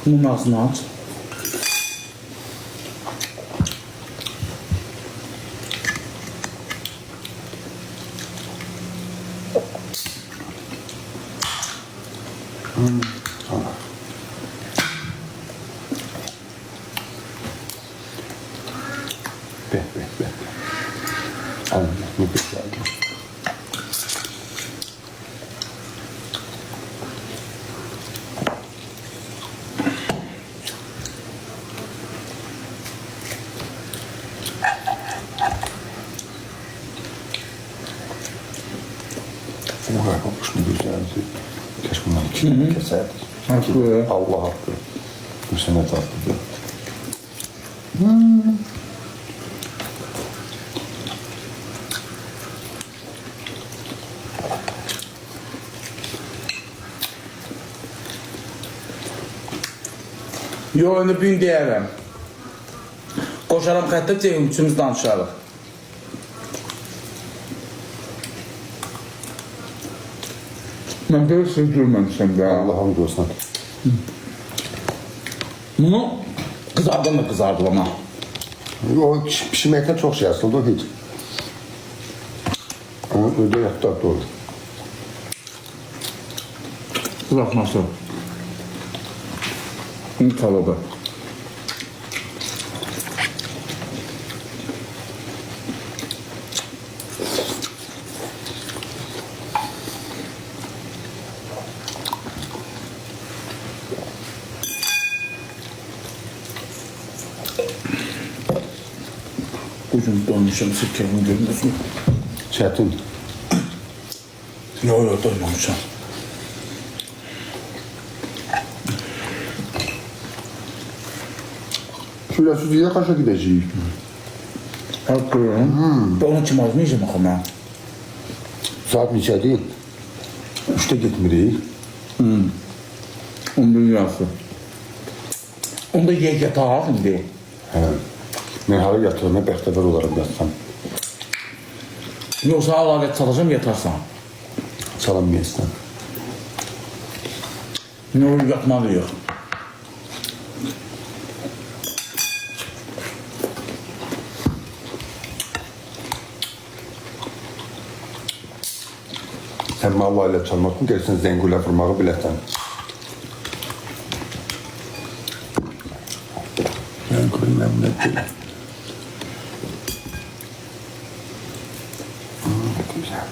Bunun ağzını aç. Be. Anladım. Bu güzel. Bu kadar olmuş mu güzeldi? Keşke bundan iki keserdik. Haklı. Allah hakkı. Bu sene tatlıdı. Yo, onu bugün deyərəm. Qoşaram xəttə Ceyhun üçümüz danışarıq. Mən belə söz görməmişəm də. Allah hamd olsun. Bunu kızardım da kızardım ama. O pişirmekten çok şey aslında o hiç. Ama öyle yaptı doğru. Bırakması. Bunu tavada. Ucunu donmuşum, sirkevini görmüyorsun. Çetin. Yok doymamışım. Şöyle süzüye kaşa gideceğiz. Hakikaten. Ben onu kim almayacağım ama. Saat neçə değil? 3'te gitmirik. Onun dünyası. Onda ye yatağı indi. He. Ben hala yatırma bəxtəvər olarak yatsam. Yoksa alavət çalacağım yatarsan. Çalınmayasın. Ne olur yatmalıyıq. Sen Allah ile çalmasın, gelsin zengule vurmağı biləsən. Zengul məmnət deyil. Güzel.